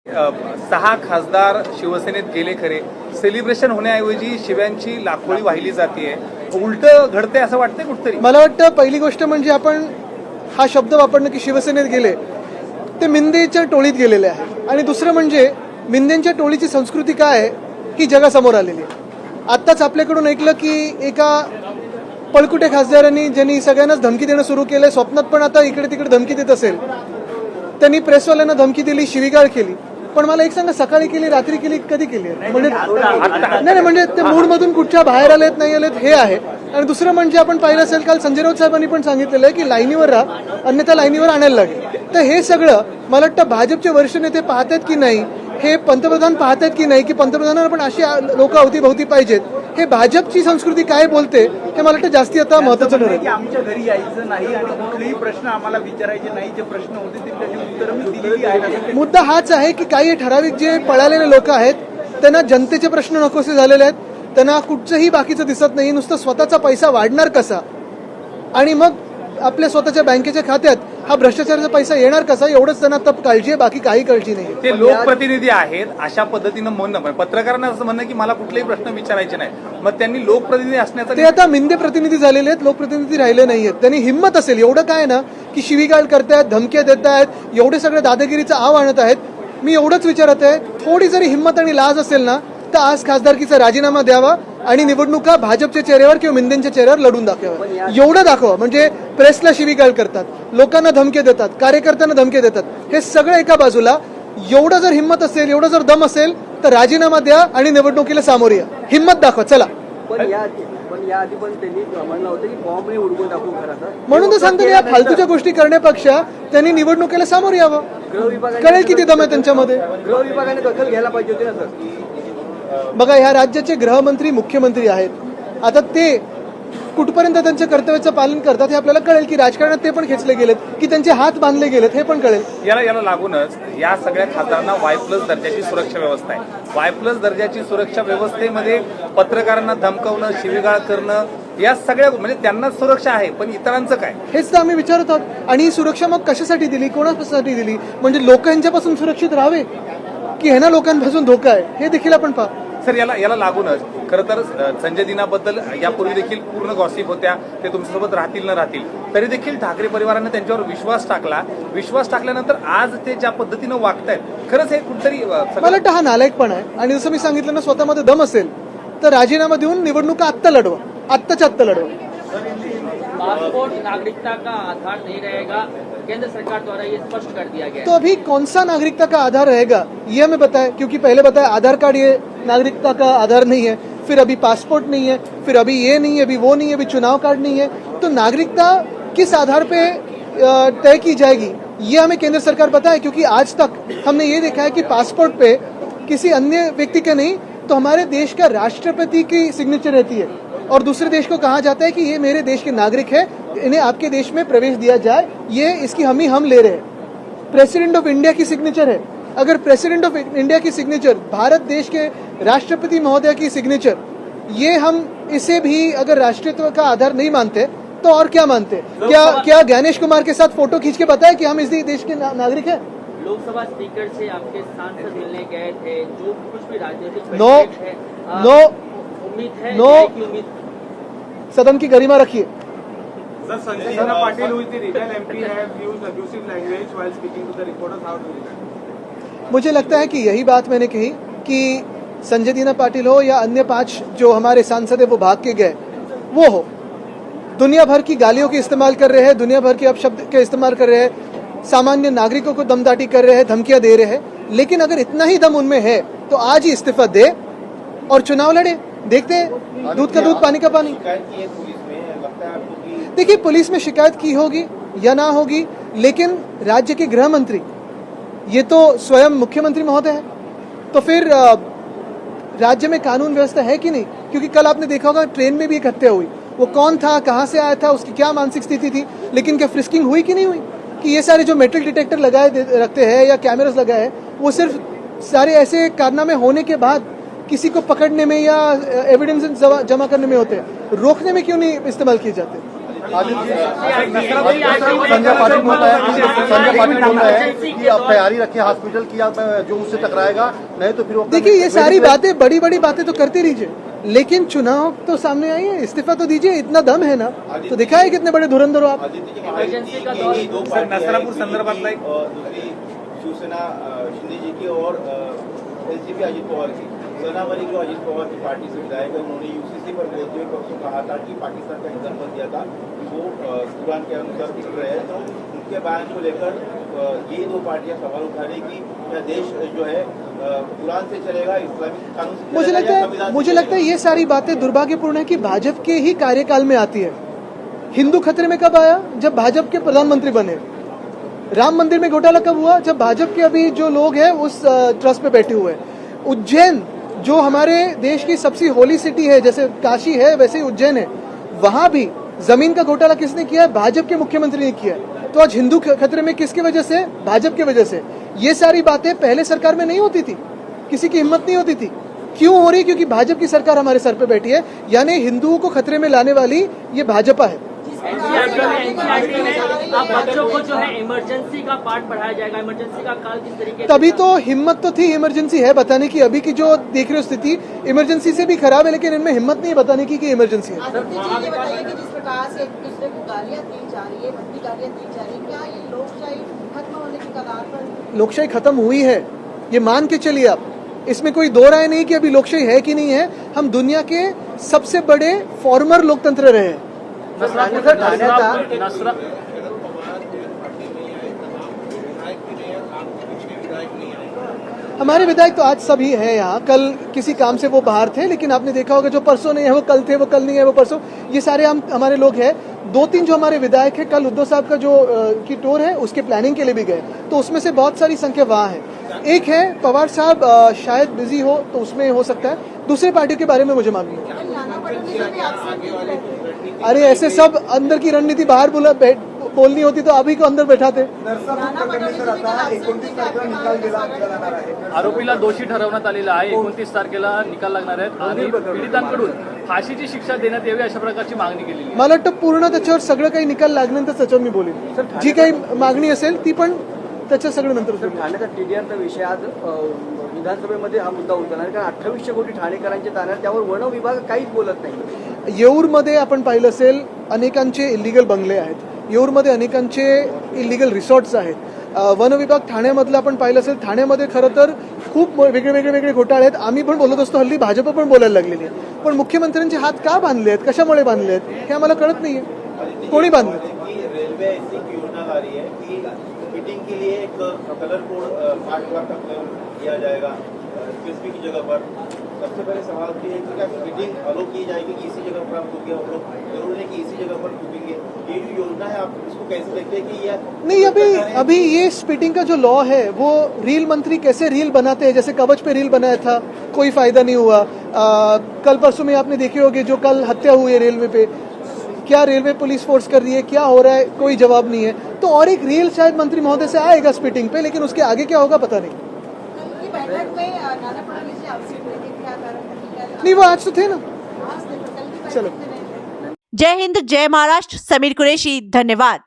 6 खासदार शिवसेनेत गेले खरे, सेलिब्रेशन होण्याऐवजी शिव्यांची लाखोळी वाहिली जाते, उलट घडते असं वाटतंय कुठतरी. मला वाटतं पहिली गोष्ट म्हणजे आपण हा शब्द वापरणं की शिवसेनेत गेले ते मिंदेच्या टोळीत गेलेले आहे, आणि दुसरं म्हणजे मिंदेंच्या टोळीची संस्कृती काय आहे ही जगासमोर आलेली आहे. आत्ताच आपल्याकडून ऐकलं की एका पळकुटे खासदारांनी ज्यांनी सगळ्यांनाच धमकी देणं सुरू केलंय, स्वप्नात पण आता इकडे तिकडे धमकी देत असेल, त्यांनी प्रेसवाल्यांना धमकी दिली, शिवीगाळ केली. पण मला एक सांगा, सकाळी केली, रात्री केली, कधी केली? म्हणजे नाही म्हणजे ते मूडमधून कुठच्या बाहेर आलेत नाही आलेत हे आहे. आणि दुसरं म्हणजे आपण पाहिलं असेल, काल संजय राऊत साहेबांनी पण सांगितलेलं आहे की लाईनीवर राहा, अन्यथा लाईनीवर आणायला लागेल. तर हे सगळं मला वाटतं भाजपचे वरिष्ठ नेते पाहतात की नाही, हे पंतप्रधान पाहतात की नाही, की पंतप्रधानांना पण अशी लोक अवतीभवती पाहिजेत, हे भाजपची संस्कृती काय बोलते हे मला वाटतं जास्ती आता महत्वाचं ठरेल. आमच्या घरी यायचं नाही आणि कुठलेही प्रश्न आम्हाला विचारायचे नाही, जे प्रश्न होते ते त्याची उत्तरं मी दिलेली आहेत. मुद्दा हाच आहे की काही ठराविक जे पळालेले लोक आहेत त्यांना जनतेचे प्रश्न नकोसे झालेले आहेत, त्यांना कुठचंही बाकीचं दिसत नाही, नुसतं स्वतःचा पैसा वाढणार कसा आणि मग आपल्या स्वतःच्या बँकेच्या खात्यात हा भ्रष्टाचाराचा पैसा येणार कसा, एवढंच त्यांना तप काळजी आहे, बाकी काही काळजी नाही. ते लोकप्रतिनिधी आहेत, अशा पद्धतीनं म्हणणं, पत्रकारांना असं म्हणणं की मला कुठलेही प्रश्न विचारायचे नाही, मग त्यांनी लोकप्रतिनिधी असण्याचा ते आता मिंदे प्रतिनिधी झालेले आहेत, लोकप्रतिनिधी राहिले नाहीयेत. त्यांनी हिंमत असेल एवढं काय ना की शिवीगाळ करतायत, धमक्या देत आहेत, एवढे सगळे दादागिरीचा आव आणत आहेत. मी एवढंच विचारत आहे, थोडी जरी हिंमत आणि लाज असेल ना तर आज खासदारकीचा राजीनामा द्यावा आणि निवडणुका भाजपच्या चेहऱ्यावर किंवा मिंदेंच्या चेहऱ्यावर लढून दाखवा. एवढं दाखवा म्हणजे प्रेसला शिवीगाळ करतात, लोकांना धमके देतात, कार्यकर्त्यांना धमके देतात, हे सगळं एका बाजूला. एवढं जर हिंमत असेल, एवढं जर दम असेल तर राजीनामा द्या आणि निवडणुकीला सामोरे या, हिंमत दाखवा, चला. पण याआधी पण त्यांनी म्हणलं होतं की बॉम्ब नाही उडवून दाखवू घरात, म्हणून तर सांगतो, या फालतूच्या गोष्टी करण्यापेक्षा त्यांनी निवडणुकीला सामोरे यावं. कळेल किती दम आहे त्यांच्यामध्ये. गृह विभागाने दखल घ्यायला पाहिजे होती ना सर. बघा, ह्या राज्याचे गृहमंत्री मुख्यमंत्री आहेत, आता ते कुठपर्यंत त्यांच्या कर्तव्याचं पालन करतात हे आपल्याला कळेल, की राजकारणात ते पण खेचले गेलेत, की त्यांचे हात बांधले गेलेत हे पण कळेल. याला लागूनच या सगळ्या खासदारांना Y+ दर्जाची सुरक्षा व्यवस्था आहे. Y+ दर्जाची सुरक्षा व्यवस्थेमध्ये पत्रकारांना धमकवणं, शिवीगाळ करणं, या सगळ्या म्हणजे त्यांना सुरक्षा आहे, पण इतरांचं काय, हेच तर आम्ही विचारत आहोत. आणि ही सुरक्षा मग कशासाठी दिली, कोणासाठी दिली? म्हणजे लोक यांच्यापासून सुरक्षित राहावे की ह्यांना लोकांपासून धोका आहे, हे देखील आपण पाहू. सर याला लागूनच खरं तर संजय दिनाबद्दल यापूर्वी देखील पूर्ण गॉसिप होत्या, ते तुमच्यासोबत राहतील न राहतील, तरी देखील ठाकरे परिवाराने त्यांच्यावर विश्वास टाकल्यानंतर आज ते ज्या पद्धतीनं वागतायत, खरंच हे कुठतरी मला वाटतं हा नालायकपणा आहे. आणि जसं मी सांगितलं ना, स्वतःमध्ये दम असेल तर राजीनामा देऊन निवडणुका आत्ता लढवा, आत्ताच्या आत्ता लढवा. पासपोर्ट नागरिकता का आधार नहीं रहेगा, केंद्र सरकार द्वारा ये स्पष्ट कर दिया गया है. तो अभी कौन सा नागरिकता का आधार रहेगा ये हमें बताएं, क्योंकि पहले बताया आधार कार्ड ये नागरिकता का आधार नहीं है, फिर अभी पासपोर्ट नहीं है, फिर अभी ये नहीं है, अभी वो नहीं है, अभी चुनाव कार्ड नहीं है. तो नागरिकता किस आधार पे तय की जाएगी ये हमें केंद्र सरकार बताए, क्योंकि आज तक हमने ये देखा है कि पासपोर्ट पे किसी अन्य व्यक्ति के नहीं तो हमारे देश का राष्ट्रपति की सिग्नेचर रहती है, और दूसरे देश को कहा जाता है कि ये मेरे देश के नागरिक है, इन्हें आपके देश में प्रवेश दिया जाए, ये इसकी हम ले रहे हैं. प्रेसिडेंट ऑफ इंडिया की सिग्नेचर है. अगर प्रेसिडेंट ऑफ इंडिया की सिग्नेचर, भारत देश के राष्ट्रपति महोदय की सिग्नेचर, ये हम इसे भी अगर राष्ट्रीयत्व का आधार नहीं मानते तो और क्या मानते? क्या ज्ञानेश कुमार के साथ फोटो खींच के बताए कि हम इस देश के नागरिक हैं? लोकसभा स्पीकर से आपके सांसद मिलने गए थे, जो कुछ भी राजनीतिक नो उम्मीद है, नो, उम्मीद सदन की गरिमा रखिए. Sir, Sanjay Jana Patil, who is the rebel MP, have used abusive language while speaking to the reporters. How do you react? मुझे लगता है कि यही बात मैंने कही कि संजय दीना पाटिल हो या अन्य 5 जो हमारे सांसद है वो भाग के गए, वो हो, दुनिया भर की गालियों के इस्तेमाल कर रहे हैं, दुनिया भर के अपशब्द के इस्तेमाल कर रहे हैं, सामान्य नागरिकों को दमदाटी कर रहे हैं, धमकियां दे रहे हैं. लेकिन अगर इतना ही दम उनमें है तो आज ही इस्तीफा दे और चुनाव लड़े. देखते हैं, दूध का दूध पानी का पानी. देखिए, पुलिस में शिकायत की होगी या ना होगी, लेकिन राज्य के गृह मंत्री ये तो स्वयं मुख्यमंत्री महोदय है, तो फिर राज्य में कानून व्यवस्था है कि नहीं? क्योंकि कल आपने देखा होगा ट्रेन में भी एक हत्या हुई. वो कौन था, कहां से आया था, उसकी क्या मानसिक स्थिति थी, लेकिन क्या फ्रिस्किंग हुई कि नहीं हुई? कि ये सारे जो मेटल डिटेक्टर लगाए रखते हैं या कैमरास लगाए हैं, वो सिर्फ सारे ऐसे कारनामे होने के बाद किसी को पकड़ने में या एविडेंस जमा करने में होते हैं, रोकने में क्यों नहीं इस्तेमाल किए जाते? संजय पाटिल बोल रहा है कि आप तैयारी रखें हॉस्पिटल की, आप जो उससे टकराएगा नहीं तो फिर देखिए ये सारी बातें, बड़ी बड़ी बातें तो करते रहिए, लेकिन चुनाव तो सामने आई है, इस्तीफा तो दीजिए, इतना दम है ना तो दिखाए कितने बड़े धुरंधर हो आप। इमरजेंसी का दौर सर नसरापूर संदर्भातला एक दूसरी शिवसेना शिंदे जी की और एनसीपी अजित पवार की। सना मलिक जो अजित पवार की पार्टी से विधायक है, उन्होंने यूसीसी पर बोलते हुए परसों कहा था कि पाकिस्तान का एग्जाम्पल दिया था कि वो कुरान के अनुसार चल रहे हैं। तो उनके बयान को लेकर ये दो पार्टियां सवाल उठा रही कि क्या देश जो है कुरान से चलेगा, इस्लामिक कानून से चलेगा? मुझे लगता है ये सारी बातें दुर्भाग्यपूर्ण है कि भाजपा के ही कार्यकाल में आती है। हिंदू खतरे में कब आया? जब भाजपा के प्रधानमंत्री बने। राम मंदिर में घोटाला कब हुआ? जब भाजपा के अभी जो लोग हैं उस ट्रस्ट पे बैठे हुए हैं। उज्जैन जो हमारे देश की सबसे होली सिटी है, जैसे काशी है वैसे ही उज्जैन है, वहां भी जमीन का घोटाला किसने किया है? भाजपा के मुख्यमंत्री ने किया। तो आज हिंदू खतरे में किसकी वजह से? भाजपा की वजह से। ये सारी बातें पहले सरकार में नहीं होती थी, किसी की हिम्मत नहीं होती थी। क्यों हो रही? क्योंकि भाजपा की सरकार हमारे सर पे बैठी है, यानी हिंदुओं को खतरे में लाने वाली ये भाजपा है। एनसीईआरटी में अब बच्चों को जो है इमरजेंसी का पार्ट पढ़ाया जाएगा, इमरजेंसी का काल किस तरीके से? तभी तो हिम्मत तो थी, इमरजेंसी है बताने की। अभी की जो देख रहे हो स्थिति इमरजेंसी से भी खराब है, लेकिन इनमें हिम्मत नहीं है बताने की कि इमरजेंसी है। ये बताइए कि जिस प्रकार से एक दूसरे को गालियां दी जा रही है, भद्दी गालियां दी जा रही है, क्या ये लोकशाही खत्म होने की कगार पर? लोकशाही खत्म हुई है, ये मान के चलिए आप। इसमें कोई दो राय नहीं कि अभी लोकशाही है कि नहीं है। हम दुनिया के सबसे बड़े फॉर्मर लोकतंत्र रहे हैं। हमारे विधायक तो आज सभी है यहाँ, कल किसी काम से वो बाहर थे, लेकिन आपने देखा होगा जो परसों नहीं है वो कल थे, वो कल नहीं है वो परसों, ये सारे हम हमारे लोग हैं। 2-3 जो हमारे विधायक है कल उद्धव साहब का जो की टूर है उसके प्लानिंग के लिए भी गए, तो उसमें से बहुत सारी संख्या वहाँ है। एक है पवार साहब शायद बिजी हो तो उसमें हो सकता है, दूसरे पार्टी के बारे में मुझे मालूम नहीं। अरे ऐसे सब अंदर की रणनीति बाहर बोलनी होती तो अभी को अंदर बैठाते। आरोपीला दोषी ठरवण्यात आलेला आहे, 29 तारखेला निकाल लागणार आहेत आणि पीडितांकडून फाशीची शिक्षा देण्यात यावी अशा प्रकारची मागणी केलेली आहे। मला वाटतं पूर्ण त्याच्यावर सगळं काही निकाल लागल्यानंतर त्याच्यावर मी बोलेन, जी काही मागणी असेल ती पण त्याच्या सगळं नंतर। ठाण्याचा टीडीआरचा विषय आज विधानसभेमध्ये हा मुद्दा उचलला आहे, कारण 2800 कोटी ठाणेकरांचे तारण, त्यावर वन विभाग काहीच बोलत नाही। येऊरमध्ये आपण पाहिलं असेल अनेकांचे इलिगल बंगले आहेत, येऊरमध्ये अनेकांचे इलिगल रिसॉर्ट्स आहेत। वन विभाग ठाण्यामधलं आपण पाहिलं असेल, ठाण्यामध्ये खरं तर खूप वेगळे घोटाळे आहेत। आम्ही पण बोलत असतो, हल्ली भाजप पण बोलायला लागलेली आहे, पण मुख्यमंत्र्यांचे हात का बांधले आहेत, कशामुळे बांधले आहेत हे आम्हाला कळत नाहीये, कोणी बांधले? रेलवे ऐसी योजना ला रही है कि फिटिंग के लिए एक कलर कोड 60 लाख तक दिया जाएगा किसी की जगह पर। सबसे पहले सवाल ये है कि क्या फिटिंग अलो की जाएगी कि इसी जगह पर आप लोग जरूर है कि इसी जगह पर फिटिंग, ये जो योजना है आप इसको कैसे देखते हैं कि यह नहीं? अभी ये स्पिटिंग का जो लॉ है वो रील मंत्री कैसे रील बनाते हैं, जैसे कवच पे रील बनाया था, कोई फायदा नहीं हुआ। कल परसों में आपने देखे होंगे जो कल हत्या हुई है रेलवे पे, क्या रेलवे पुलिस फोर्स कर रही है, क्या हो रहा है, कोई जवाब नहीं है। तो और एक रील शायद मंत्री महोदय से आएगा स्पिटिंग पे, लेकिन उसके आगे क्या होगा पता नहीं। नहीं वो आज तो थे ना। चलो जय हिंद, जय महाराष्ट्र। समीर कुरैशी, धन्यवाद।